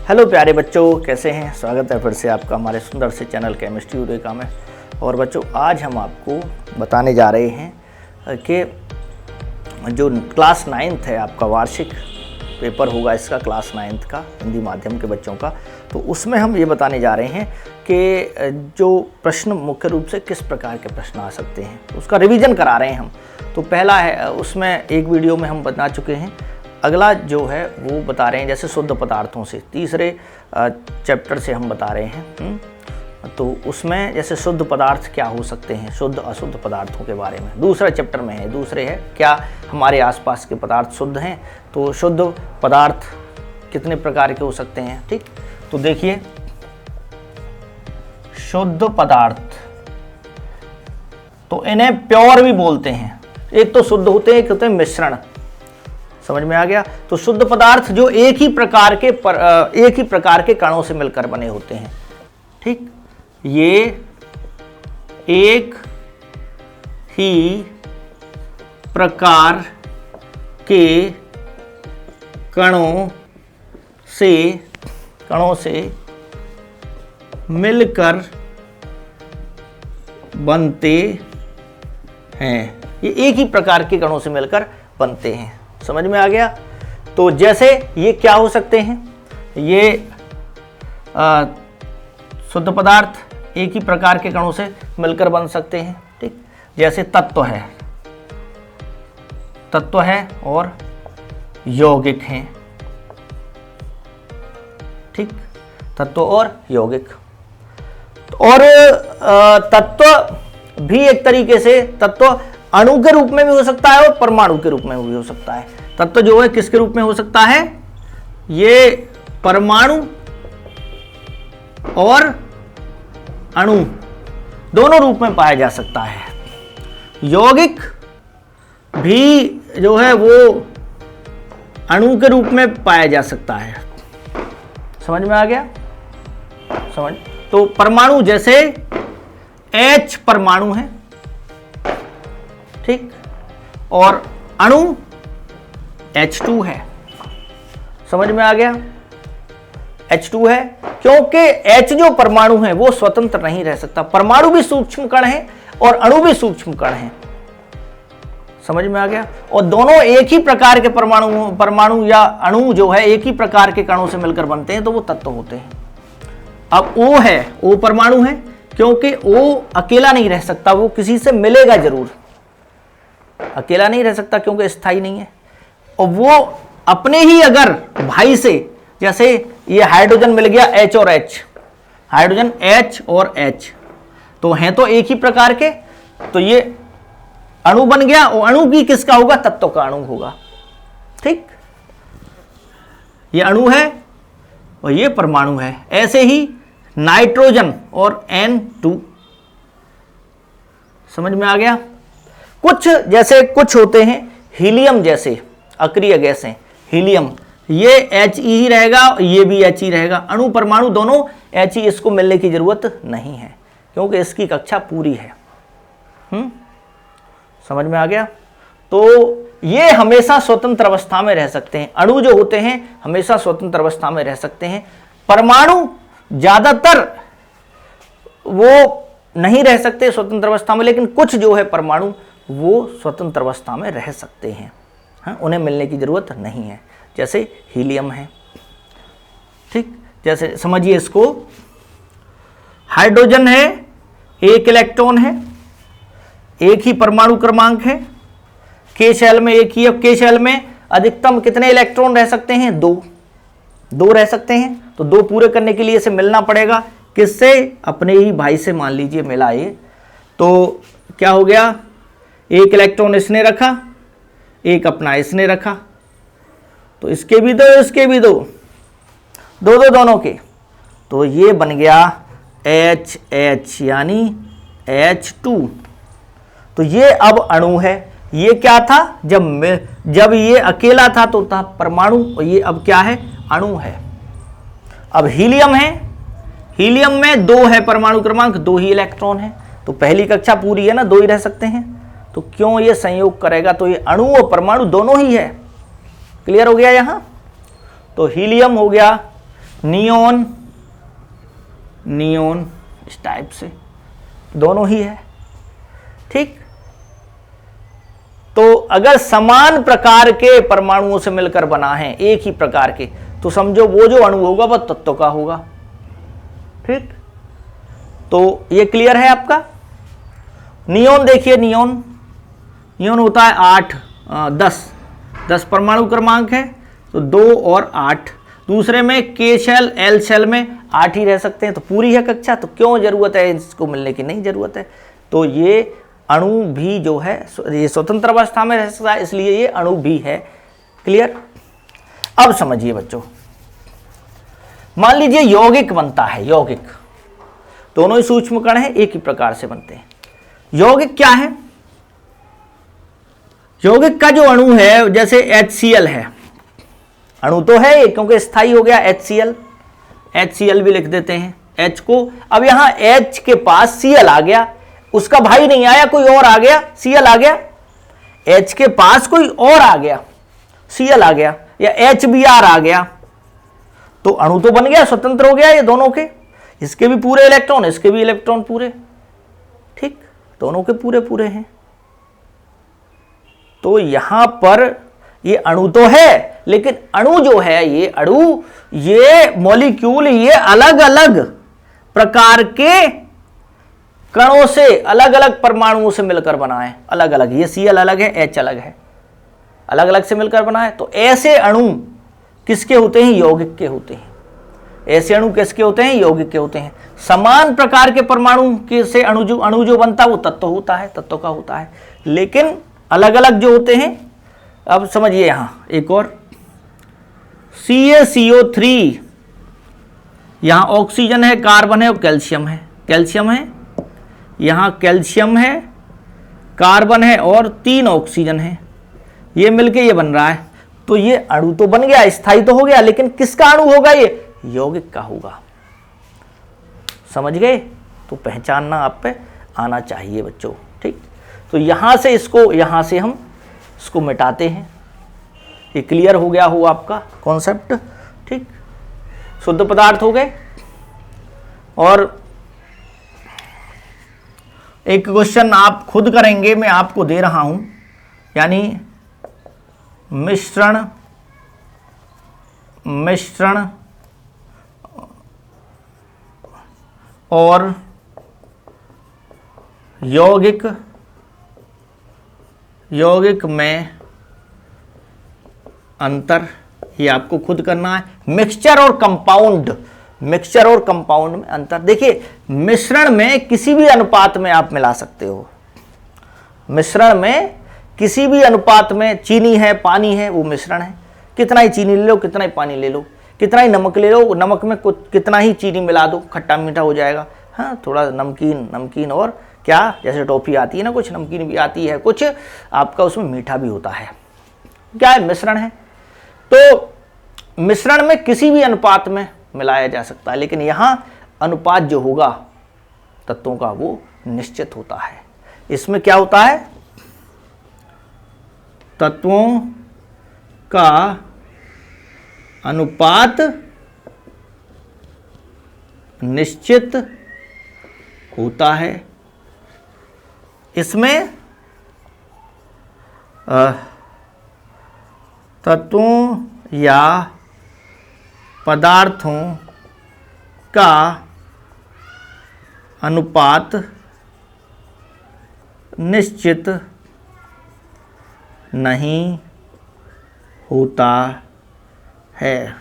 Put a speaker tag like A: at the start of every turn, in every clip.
A: Hello प्यारे बच्चों, कैसे हैं। स्वागत है फिर से आपका हमारे सुंदर से चैनल केमिस्ट्री यूरेका में। और बच्चों, आज हम आपको बताने जा रहे हैं कि जो क्लास 9th है, आपका वार्षिक पेपर होगा इसका, क्लास 9th का हिंदी माध्यम के बच्चों का। तो उसमें हम ये बताने जा रहे हैं कि जो प्रश्न मुख्य रूप से किस प्रकार के प्रश्न आ सकते हैं, उसका रिवीजन करा रहे हैं हम। तो पहला है, उसमें एक वीडियो में हम बता चुके हैं। अगला जो है वो बता रहे हैं जैसे शुद्ध पदार्थों से, तीसरे चैप्टर से हम बता रहे हैं। तो उसमें जैसे शुद्ध पदार्थ क्या हो सकते हैं, शुद्ध अशुद्ध पदार्थों के बारे में दूसरा चैप्टर में है। दूसरे है क्या हमारे आसपास के पदार्थ शुद्ध हैं, तो शुद्ध पदार्थ कितने प्रकार के हो सकते हैं। ठीक, तो देखिए, शुद्ध पदार्थ तो इन्हें प्योर भी बोलते हैं। एक तो शुद्ध होते हैं, एक होते हैं मिश्रण। समझ में आ गया। तो शुद्ध पदार्थ जो एक ही प्रकार के कणों से मिलकर बने होते हैं। ठीक, ये एक ही प्रकार के कणों से मिलकर बनते हैं। ये एक ही प्रकार के कणों से मिलकर बनते हैं। समझ में आ गया। तो जैसे ये क्या हो सकते हैं, ये शुद्ध पदार्थ एक ही प्रकार के कणों से मिलकर बन सकते हैं। ठीक, जैसे तत्व है और यौगिक हैं। ठीक, तत्व और यौगिक। और तत्व भी एक तरीके से, तत्व अणु के रूप में भी हो सकता है और परमाणु के रूप में भी हो सकता है। तत्व जो है किसके रूप में हो सकता है, ये परमाणु और अणु दोनों रूप में पाया जा सकता है। यौगिक भी जो है वो अणु के रूप में पाया जा सकता है। समझ में आ गया। तो परमाणु जैसे H परमाणु है, ठीक, और अणु H2 है। समझ में आ गया। H2 है क्योंकि H जो परमाणु है वो स्वतंत्र नहीं रह सकता। परमाणु भी सूक्ष्म कण है और अणु भी सूक्ष्म कण है। समझ में आ गया। और दोनों एक ही प्रकार के परमाणु या अणु जो है एक ही प्रकार के कणों से मिलकर बनते हैं, तो वो तत्व होते हैं। अब O परमाणु है क्योंकि O अकेला नहीं रह सकता, वो किसी से मिलेगा जरूर। अकेला नहीं रह सकता क्योंकि स्थायी नहीं है। और वो अपने ही अगर भाई से, जैसे ये हाइड्रोजन मिल गया H और H, हाइड्रोजन H और H तो हैं तो एक ही प्रकार के, तो ये अणु बन गया। और अणु भी किसका होगा, तत्व का अणु होगा। ठीक, ये अणु है और ये परमाणु है। ऐसे ही नाइट्रोजन और N2। समझ में आ गया। कुछ होते हैं हीलियम जैसे अक्रिय गैस हैं। हीलियम ये He ही रहेगा, ये भी He रहेगा। अणु परमाणु दोनों He, इसको मिलने की जरूरत नहीं है क्योंकि इसकी कक्षा पूरी है। समझ में आ गया। तो ये हमेशा स्वतंत्र अवस्था में रह सकते हैं। अणु जो होते हैं हमेशा स्वतंत्र अवस्था में रह सकते हैं। परमाणु ज्यादातर वो नहीं रह सकते स्वतंत्र अवस्था में, लेकिन कुछ जो है परमाणु वो स्वतंत्र अवस्था में रह सकते हैं। हाँ, उन्हें मिलने की जरूरत नहीं है। जैसे हीलियम है। ठीक, जैसे समझिए इसको, हाइड्रोजन है, एक इलेक्ट्रॉन है, एक ही परमाणु क्रमांक है। के शेल में एक ही। अब के शेल में अधिकतम कितने इलेक्ट्रॉन रह सकते हैं, दो रह सकते हैं। तो दो पूरे करने के लिए इसे मिलना पड़ेगा। किससे, अपने ही भाई से। मान लीजिए मिला ये, तो क्या हो गया, एक इलेक्ट्रॉन इसने रखा, एक अपना इसने रखा, तो इसके भी दो, इसके भी दो, दोनों के। तो ये बन गया H यानी H2। तो ये अब अणु है। ये क्या था, जब ये अकेला था तो था परमाणु, और ये अब क्या है, अणु है। अब हीलियम है। हीलियम में 2 है परमाणु क्रमांक, 2 ही इलेक्ट्रॉन है। तो पहली कक्षा पूरी है ना, 2 ही रह सकते हैं। तो क्यों ये संयोग करेगा, तो ये अणु और परमाणु दोनों ही है। क्लियर हो गया यहां। तो हीलियम हो गया नियोन, नियोन इस टाइप से दोनों ही है। ठीक, तो अगर समान प्रकार के परमाणुओं से मिलकर बना है, एक ही प्रकार के, तो समझो वो जो अणु होगा वह तत्व का होगा। ठीक, तो ये क्लियर है आपका। नियोन देखिए, नियोन, नियोन होता है 8, 10 परमाणु क्रमांक है, तो 2 और 8। दूसरे में के शेल, एल शेल में 8 ही रह सकते हैं, तो पूरी है कक्षा, तो क्यों जरूरत है इसको मिलने की, नहीं जरूरत है। तो ये अणु भी जो है ये स्वतंत्र अवस्था में रह सकता है, इसलिए ये अणु भी है। क्लियर। अब समझिए बच्चों, मान लीजिए यौगिक बनता है, यौगिक, दोनों ही सूक्ष्म कण है, एक ही प्रकार से बनते हैं। यौगिक क्या है? यौगिक का जो अणु है, जैसे HCl है, अणु तो है ये, क्योंकि स्थायी हो गया HCl, HCl भी लिख देते हैं H को। अब यहां H के पास Cl आ गया, उसका भाई नहीं आया, कोई और आ गया, Cl आ गया। H के पास कोई और आ गया, Cl आ गया, या HBr आ गया, तो अणु तो बन गया, स्वतंत्र हो गया ये दोनों के, इसके भी पूरे इलेक्ट्रॉन, इसके भी इलेक्ट्रॉन पूरे। ठीक, दोनों के पूरे पूरे हैं। तो यहां पर ये अणु तो है, लेकिन अणु जो है, ये अणु, ये मॉलिक्यूल, ये अलग अलग प्रकार के कणों से, अलग अलग परमाणुओं से मिलकर बना है, अलग अलग। ये Cl अलग है, H अलग है, अलग अलग से मिलकर बना है। तो ऐसे अणु किसके होते हैं? यौगिक के होते हैं। ऐसे अणु किसके होते हैं? यौगिक के होते हैं। समान प्रकार के परमाणु के से अणु जो बनता है वो तत्व होता है, तत्व का होता है, लेकिन अलग अलग जो होते हैं। अब समझिए, यहां एक और CaCO3, यहां ऑक्सीजन है, कार्बन है और कैल्शियम है, कैल्शियम है, यहां कैल्शियम है, कार्बन है और 3 ऑक्सीजन है, ये मिलके ये बन रहा है। तो ये अणु तो बन गया, स्थायी तो हो गया, लेकिन किसका अणु होगा? ये यौगिक का होगा। समझ गए? तो पहचानना आप पे आना चाहिए बच्चों। ठीक, तो यहां से इसको, यहां से हम इसको मिटाते हैं। ये क्लियर हो गया हो आपका कॉन्सेप्ट। ठीक, शुद्ध पदार्थ हो गए। और एक क्वेश्चन आप खुद करेंगे, मैं आपको दे रहा हूं, यानी मिश्रण और यौगिक में अंतर, ये आपको खुद करना है। मिक्सचर और कंपाउंड, मिक्सचर और कंपाउंड में अंतर। देखिए, मिश्रण में किसी भी अनुपात में आप मिला सकते हो, मिश्रण में किसी भी अनुपात में, चीनी है, पानी है, वो मिश्रण है। कितना ही चीनी ले लो, कितना ही पानी ले लो, कितना ही नमक ले लो, नमक में कुछ कितना ही चीनी मिला दो, खट्टा मीठा हो जाएगा। हाँ, थोड़ा नमकीन और क्या, जैसे टॉफी आती है ना, कुछ नमकीन भी आती है, कुछ आपका उसमें मीठा भी होता है। क्या है? मिश्रण है। तो मिश्रण में किसी भी अनुपात में मिलाया जा सकता है, लेकिन यहां अनुपात जो होगा तत्वों का वो निश्चित होता है। इसमें क्या होता है? तत्वों का अनुपात निश्चित होता है। इसमें तत्वों या पदार्थों का अनुपात निश्चित नहीं होता है,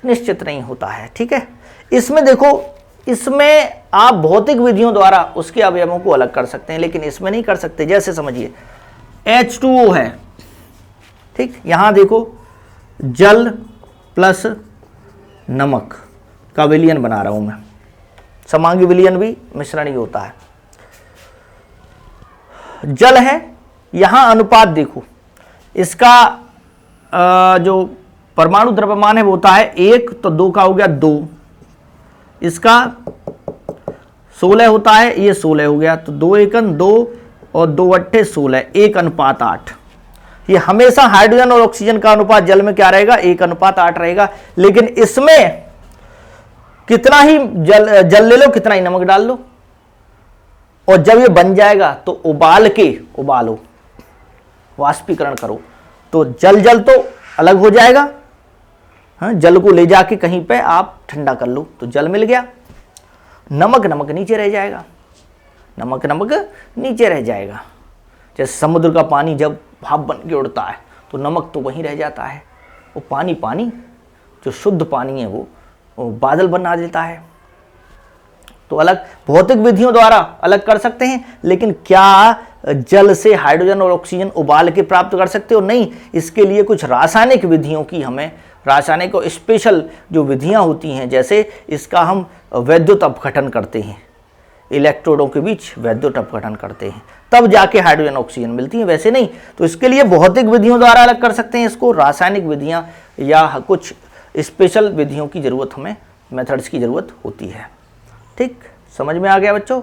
A: निश्चित नहीं होता है। ठीक है, इसमें देखो, इसमें आप भौतिक विधियों द्वारा उसके अवयवों को अलग कर सकते हैं, लेकिन इसमें नहीं कर सकते। जैसे समझिए, H2O है, ठीक, यहां देखो जल प्लस नमक का विलयन बना रहा हूं मैं। समांगी विलयन भी मिश्रण ही होता है। जल है, यहां अनुपात देखो, इसका जो परमाणु द्रव्यमान है वो होता है 1, तो 2 का हो गया 2, इसका 16 होता है, ये 16 हो गया, तो 2 एकन 2 और 2 अट्ठे 16, 1:8। ये हमेशा हाइड्रोजन और ऑक्सीजन का अनुपात जल में क्या रहेगा? 1:8 रहेगा। लेकिन इसमें कितना ही जल ले लो, कितना ही नमक डाल लो, और जब ये बन जाएगा तो उबालो, वाष्पीकरण करो, तो जल तो अलग हो जाएगा। हाँ, जल को ले जाके कहीं पे आप ठंडा कर लो तो जल मिल गया, नमक नीचे रह जाएगा, नमक नीचे रह जाएगा। जैसे समुद्र का पानी जब भाप बन के उड़ता है तो नमक तो वहीं रह जाता है, वो पानी जो शुद्ध पानी है वो बादल बना देता है। तो अलग भौतिक विधियों द्वारा अलग कर सकते हैं, लेकिन क्या जल से हाइड्रोजन और ऑक्सीजन उबाल के प्राप्त कर सकते हो? नहीं, इसके लिए कुछ रासायनिक विधियों की हमें, रासायनिक और स्पेशल जो विधियां होती हैं, जैसे इसका हम वैद्युत अपघटन करते हैं, इलेक्ट्रोडों के बीच वैद्युत अपघटन करते हैं, तब जाके हाइड्रोजन ऑक्सीजन मिलती है, वैसे नहीं। तो इसके लिए भौतिक विधियों द्वारा अलग कर सकते हैं इसको, रासायनिक विधियां या कुछ स्पेशल विधियों की जरूरत, हमें मेथड्स की जरूरत होती है। ठीक, समझ में आ गया बच्चों?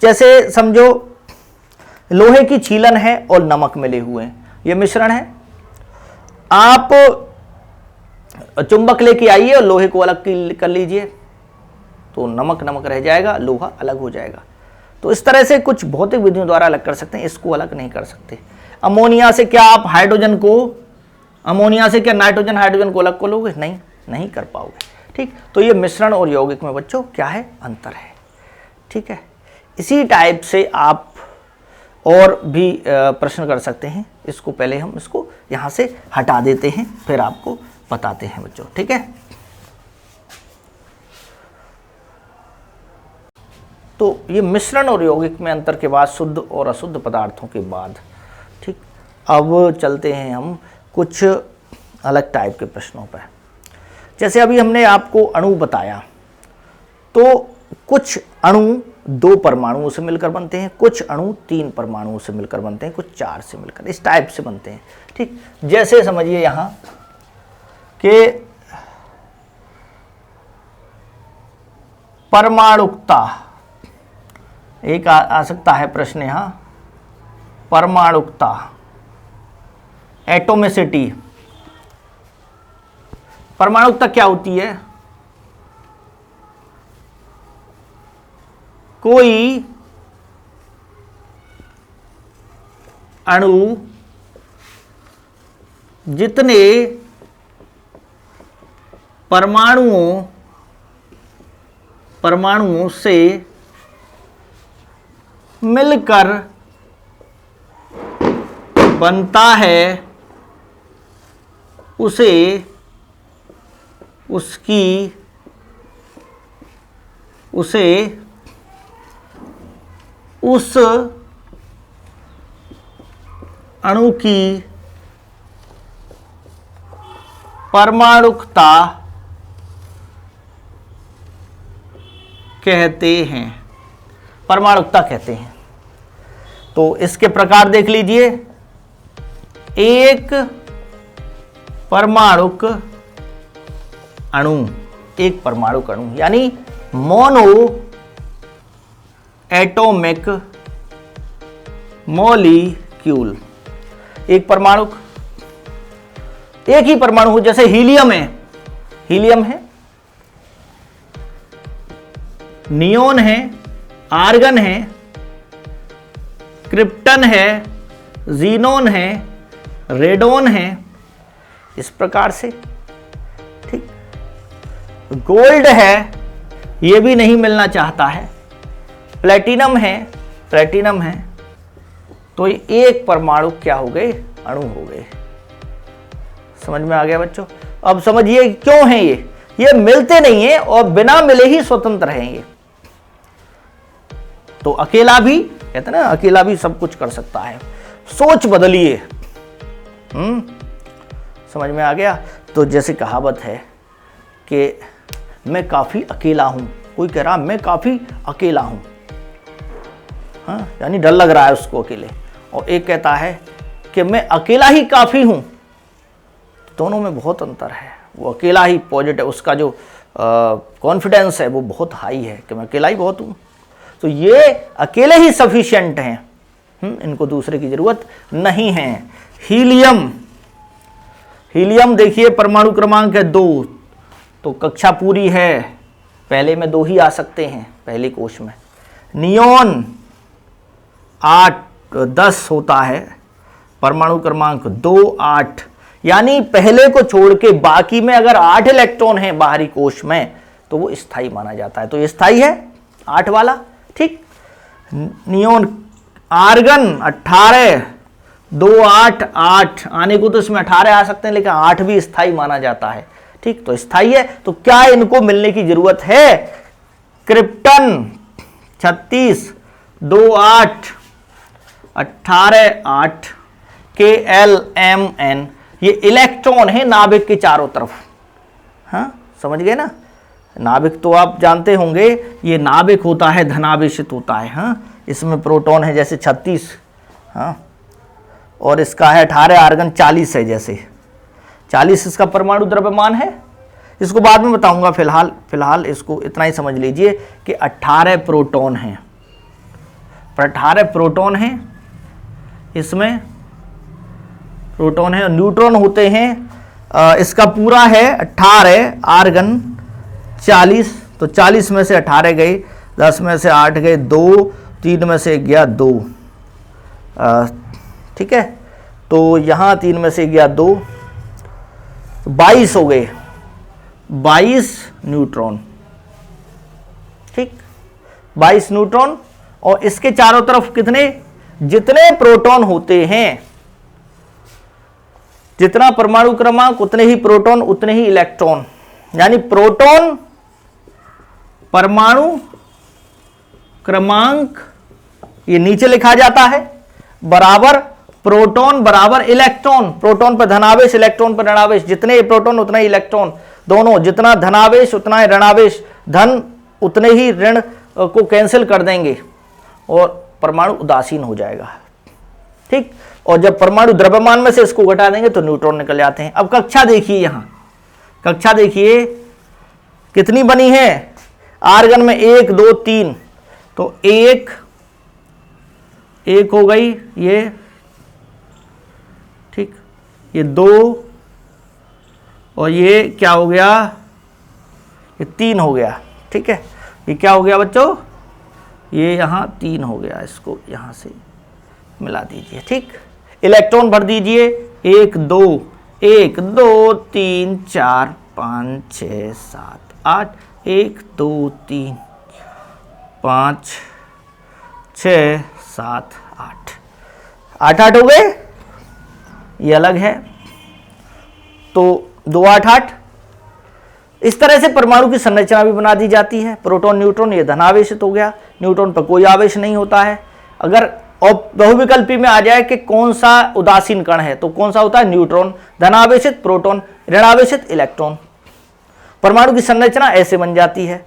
A: जैसे समझो लोहे की छीलन है और नमक मिले हुए हैं, ये मिश्रण है। आप चुंबक लेके आइए और लोहे को अलग कर लीजिए, तो नमक रह जाएगा, लोहा अलग हो जाएगा। तो इस तरह से कुछ भौतिक विधियों द्वारा अलग कर सकते हैं, इसको अलग नहीं कर सकते। अमोनिया से क्या आप अमोनिया से क्या नाइट्रोजन हाइड्रोजन को अलग कर लोगे? नहीं कर पाओगे। ठीक, तो ये मिश्रण और यौगिक में बच्चों क्या है? अंतर है। ठीक है, इसी टाइप से आप और भी प्रश्न कर सकते हैं। इसको पहले हम इसको यहाँ से हटा देते हैं, फिर आपको बताते हैं बच्चों। ठीक है, तो ये मिश्रण और यौगिक में अंतर के बाद शुद्ध और अशुद्ध पदार्थों के बाद, ठीक, अब चलते हैं हम कुछ अलग टाइप के प्रश्नों पर। जैसे अभी हमने आपको अणु बताया, तो कुछ अणु 2 परमाणुओं से मिलकर बनते हैं, कुछ अणु 3 परमाणुओं से मिलकर बनते हैं, कुछ 4 से मिलकर, इस टाइप से बनते हैं। ठीक, जैसे समझिए यहाँ कि परमाणुकता, एक आ सकता है प्रश्न यहाँ, परमाणुकता, एटोमिसिटी। परमाणुकता क्या होती है? कोई अणु जितने परमाणुओं से मिलकर बनता है, उसे उस अणु की परमाणुकता कहते हैं, परमाणुकता कहते हैं। तो इसके प्रकार देख लीजिए, एक परमाणुक अणु, यानी मोनो एटॉमिक मॉलिक्यूल। एक परमाणुक, एक ही परमाणु हो, जैसे हीलियम है, नियोन है, आर्गन है, क्रिप्टन है, जीनोन है, रेडोन है, इस प्रकार से। ठीक, गोल्ड है, यह भी नहीं मिलना चाहता है, प्लेटिनम है, तो ये एक परमाणु क्या हो गए? अणु हो गए। समझ में आ गया बच्चों? अब समझिए क्यों है ये मिलते नहीं है और बिना मिले ही स्वतंत्र हैं ये। तो अकेला भी, कहते ना, अकेला भी सब कुछ कर सकता है। सोच बदलिए। समझ में आ गया? तो जैसे कहावत है कि मैं काफी अकेला हूं, कोई कह रहा मैं काफी अकेला हूं, हाँ, यानी डर लग रहा है उसको अकेले, और एक कहता है कि मैं अकेला ही काफी हूं। दोनों में बहुत अंतर है। वो अकेला ही पॉजिटिव, उसका जो कॉन्फिडेंस है वो बहुत हाई है कि मैं अकेला ही बहुत हूं। तो ये अकेले ही सफिशिएंट हैं, इनको दूसरे की जरूरत नहीं है। हीलियम देखिए परमाणु क्रमांक है 2, तो कक्षा पूरी है, पहले में 2 ही आ सकते हैं पहले कोश में। नियोन 10 होता है, परमाणु क्रमांक 2 8, यानी पहले को छोड़ के बाकी में अगर 8 इलेक्ट्रॉन हैं बाहरी कोश में तो वो स्थायी माना जाता है। तो ये स्थायी है 8 वाला, ठीक। नियोन आर्गन 18 2 8 8 आने को तो इसमें 18 आ सकते हैं, लेकिन 8 भी स्थायी माना जाता है, ठीक। तो स्थायी है, तो क्या इनको मिलने की जरूरत है? क्रिप्टन 36 2 8 18 8 KLMN, ये इलेक्ट्रॉन है नाभिक के चारों तरफ। हाँ, समझ गए ना? नाभिक तो आप जानते होंगे, ये नाभिक होता है धनावेशित होता है। हाँ, इसमें प्रोटॉन है जैसे 36, हाँ, और इसका है 18 आर्गन 40 है, जैसे 40 इसका परमाणु द्रव्यमान है। इसको बाद में बताऊंगा, फिलहाल इसको इतना ही समझ लीजिए कि 18 प्रोटॉन हैं। पर 18 प्रोटॉन हैं, इसमें प्रोटॉन है और न्यूट्रॉन होते हैं। इसका पूरा है 18 आर्गन 40, तो 40 में से 18 गए, 10 में से 8 गए 2, 3 में से गया 2, ठीक है। तो यहाँ 3 में से गया 2, 22 हो गए, 22 न्यूट्रॉन, ठीक, 22 न्यूट्रॉन। और इसके चारों तरफ कितने, जितने प्रोटॉन होते हैं, जितना परमाणु क्रमांक उतने ही प्रोटॉन उतने ही इलेक्ट्रॉन, यानी प्रोटॉन परमाणु क्रमांक ये नीचे लिखा जाता है बराबर प्रोटॉन बराबर इलेक्ट्रॉन। प्रोटॉन पर धनावेश, इलेक्ट्रॉन पर ऋणावेश, जितने प्रोटॉन उतना ही इलेक्ट्रॉन, दोनों जितना धनावेश उतना ही ऋणावेश, धन उतने ही ऋण को कैंसिल कर देंगे और परमाणु उदासीन हो जाएगा, ठीक। और जब परमाणु द्रव्यमान में से इसको घटा देंगे तो न्यूट्रॉन निकल जाते हैं। अब कक्षा देखिए, यहां कक्षा देखिए कितनी बनी है। आर्गन में 1 2 3, तो एक हो गई ये, ठीक, ये 2 और ये क्या हो गया, ये 3 हो गया, ठीक है। ये क्या हो गया बच्चों, ये यहाँ 3 हो गया, इसको यहाँ से मिला दीजिए, ठीक। इलेक्ट्रॉन भर दीजिए, 1 2 1 2 3 4 5 6 7 8, 1 2 3 5 6 7 8, 8 हो गए, ये अलग है, तो 2 8 8। इस तरह से परमाणु की संरचना भी बना दी जाती है। प्रोटॉन न्यूट्रॉन ये धनावेशित हो गया, न्यूट्रॉन पर कोई आवेश नहीं होता है। अगर और बहुविकल्पी में आ जाए कि कौन सा उदासीन कण है, तो कौन सा होता है, न्यूट्रॉन, धनावेशित प्रोटॉन, ऋणावेशित इलेक्ट्रॉन। परमाणु की संरचना ऐसे बन जाती है,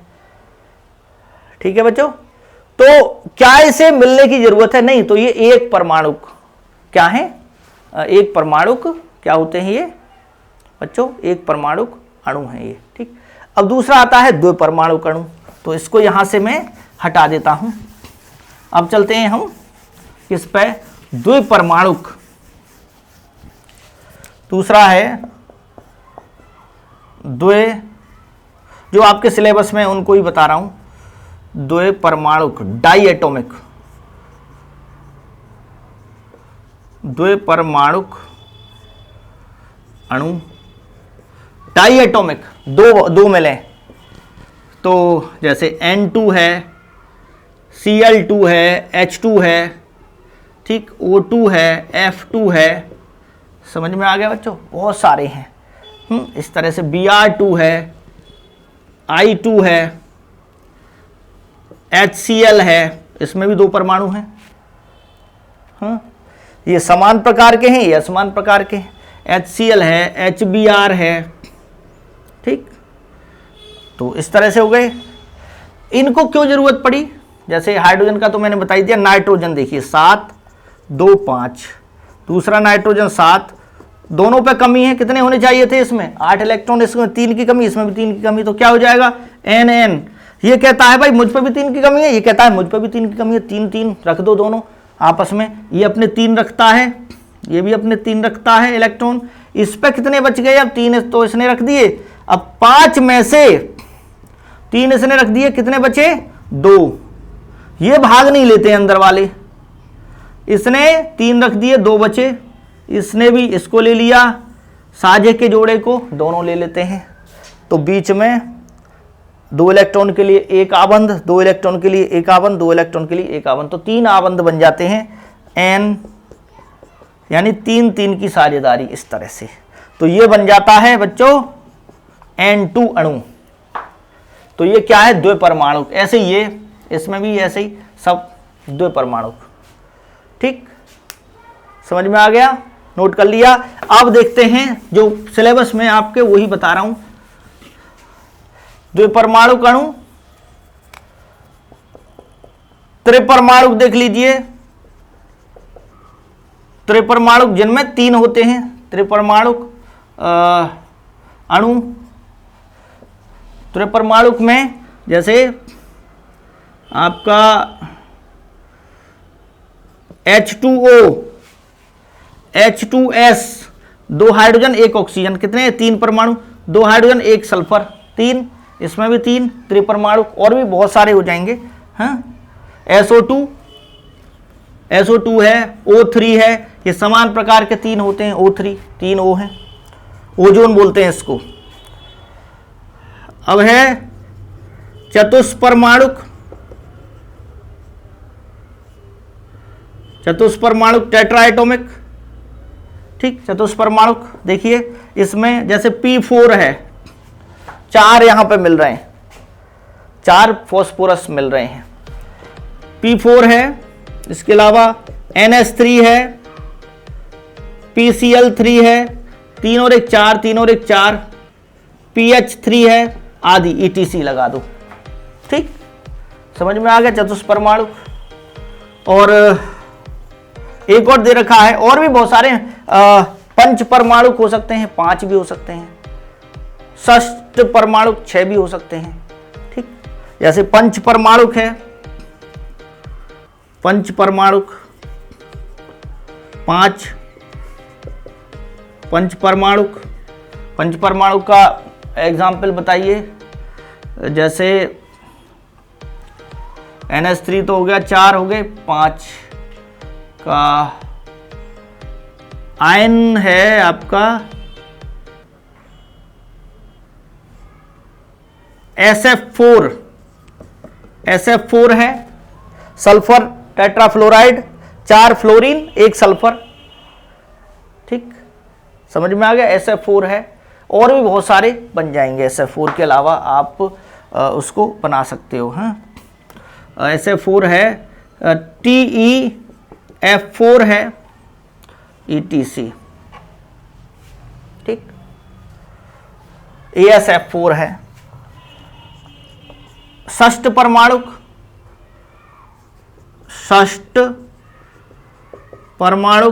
A: ठीक है बच्चों। तो क्या इसे मिलने की जरूरत है? नहीं। तो ये एक परमाणुक क्या है, एक परमाणुक क्या होते हैं ये बच्चों, एक परमाणुक अणु है ये, ठीक। अब दूसरा आता है द्विपरमाणुक अणु, तो इसको यहां से मैं हटा देता हूं। अब चलते हैं हम किस पे, द्विपरमाणुक। दूसरा है जो आपके सिलेबस में उनको ही बता रहा हूं, द्विपरमाणुक, डाई एटॉमिक, द्विपरमाणुक अणु, डाई एटॉमिक, दो मिले, तो जैसे N2 है, Cl2 है, H2 है, ठीक, O2 है, F2 है, समझ में आ गया बच्चों, बहुत सारे हैं। इस तरह से Br2 है, I2 है, HCl है, इसमें भी 2 परमाणु हैं। ये समान प्रकार के हैं, ये असमान प्रकार के हैं। HCl है, HBr है, ठीक। तो इस तरह से हो गए। इनको क्यों जरूरत पड़ी, जैसे हाइड्रोजन का तो मैंने बता दिया। नाइट्रोजन देखिए 7 2 5, दूसरा नाइट्रोजन 7, दोनों पे कमी है, कितने होने चाहिए थे इसमें, 8 इलेक्ट्रॉन, इसमें 3 की कमी, इसमें भी 3 की कमी, तो क्या हो जाएगा NN। ये कहता है भाई मुझ पे भी 3 की कमी है, ये कहता है मुझ पे भी 3 की कमी है, 3 3 रख दो दोनों आपस में। ये अपने 3 रखता है, ये भी अपने 3 रखता है इलेक्ट्रॉन। इस पे कितने बच गए, अब 3 तो इसने रख दिए, अब 5 में से 3 इसने रख दिए, कितने बचे? 2। ये भाग नहीं लेते अंदर वाले, इसने 3 रख दिए, 2 बचे, इसने भी इसको ले लिया, साझे के जोड़े को दोनों ले लेते हैं, तो बीच में 2 इलेक्ट्रॉन के लिए एक आबंध, 2 इलेक्ट्रॉन के लिए एक आबंध, 2 इलेक्ट्रॉन के लिए एक आबंध, तो 3 आबंध बन जाते हैं n, यानी 3 की साझेदारी इस तरह से। तो ये बन जाता है बच्चों N2 अणु। तो ये क्या है? द्विपरमाणु। ऐसे ही ये, इसमें भी ऐसे ही सब द्विपरमाणु। ठीक, समझ में आ गया? नोट कर लिया? अब देखते हैं जो सिलेबस में आपके वही बता रहा हूं। द्विपरमाणु अणु, त्रिपरमाणु देख लीजिए, त्रिपरमाणु जिनमें 3 होते हैं, त्रिपरमाणु अणु। त्रिपरमाणु में जैसे आपका H2O, H2S, 2 हाइड्रोजन 1 ऑक्सीजन, कितने? 3 परमाणु, 2 हाइड्रोजन 1 सल्फर, 3, इसमें भी 3 त्रिपरमाणु, और भी बहुत सारे हो जाएंगे। हाँ, SO2 है, O3 है, ये समान प्रकार के 3 होते हैं, O3, 3 O हैं, ओजोन बोलते हैं इसको। अब है चतुष्परमाणुक, चतुष्परमाणुक टेट्राएटॉमिक। ठीक, चतुष्परमाणुक देखिए, इसमें जैसे P4 है, 4 यहां पे मिल रहे हैं, 4 फॉस्फोरस मिल रहे हैं, P4 है, इसके अलावा NH3 है, PCl3 है, 3 और 1 4, 3 और 1 4, PH3 है, आदि ETC लगा दो। ठीक, समझ में आ गया चतुष्परमाणु। और एक और दे रखा है, और भी बहुत सारे पंच परमाणु हो सकते हैं, 5 भी हो सकते हैं, षष्ठ परमाणु 6 भी हो सकते हैं। ठीक, जैसे पंच परमाणु है, पंच परमाणु 5, पंच परमाणु, पंच परमाणु का एग्जाम्पल बताइए। जैसे NH3 तो हो गया, 4 हो गए, 5 का आयन है आपका SF4, SF4 है, सल्फर टेट्राफ्लोराइड, 4 फ्लोरीन 1 सल्फर। ठीक, समझ में आ गया? SF4 है, और भी बहुत सारे बन जाएंगे। SF4 के अलावा आप उसको बना सकते हो। हाँ, SF4 है, TeF4 है, ETC। ठीक, AsF4 है, षष्ठ परमाणु, षष्ठ परमाणु,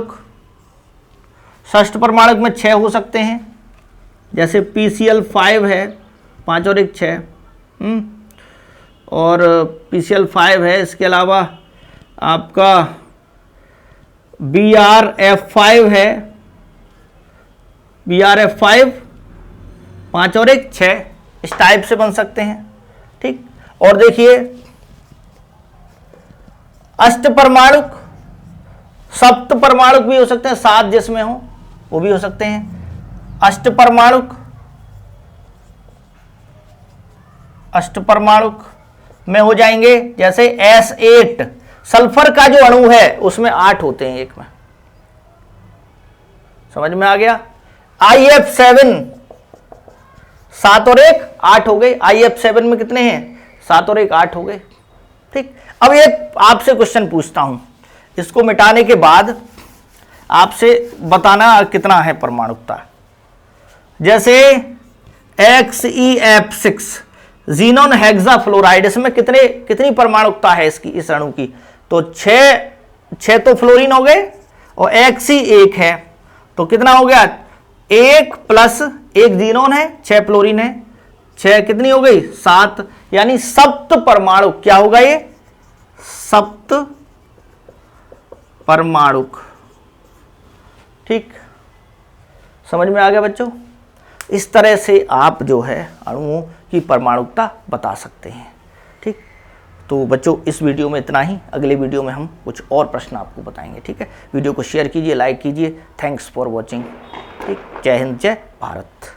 A: षष्ठ परमाणु में 6 हो सकते हैं, जैसे PCl5 है, 5 और 1 6, और PCl5 है। इसके अलावा आपका BrF5 है, BrF5 5 और 1 6, इस टाइप से बन सकते हैं। ठीक, और देखिए अष्ट परमाणु, सप्त परमाणु भी हो सकते हैं, 7 जिसमें हो वो भी हो सकते हैं। अष्ट परमाणु, अष्ट परमाणु में हो जाएंगे जैसे S8, सल्फर का जो अणु है उसमें 8 होते हैं एक में। समझ में आ गया? IF7, 7 और 1 8 हो गए। IF7 में कितने हैं? 7 और 1 8 हो गए। ठीक, अब ये आपसे क्वेश्चन पूछता हूं, इसको मिटाने के बाद आपसे बताना कितना है परमाणुकता। जैसे XeF6 जीनोन हेक्साफ्लोराइड, इसमें कितनी परमाणुकता है इसकी, इस अणु की? तो 6 तो फ्लोरीन हो गए और Xe1 है, तो कितना हो गया? 1 प्लस 1 जीनोन है, 6 फ्लोरीन है, 6 कितनी हो गई? 7, यानी सप्त परमाणु। क्या होगा ये? सप्त परमाणु। ठीक, समझ में आ गया बच्चों? इस तरह से आप जो है अणुओं की परमाणुकता बता सकते हैं। ठीक, तो बच्चों इस वीडियो में इतना ही, अगले वीडियो में हम कुछ और प्रश्न आपको बताएंगे। ठीक है, वीडियो को शेयर कीजिए, लाइक कीजिए। Thanks for watching. ठीक, जय हिंद, जय भारत।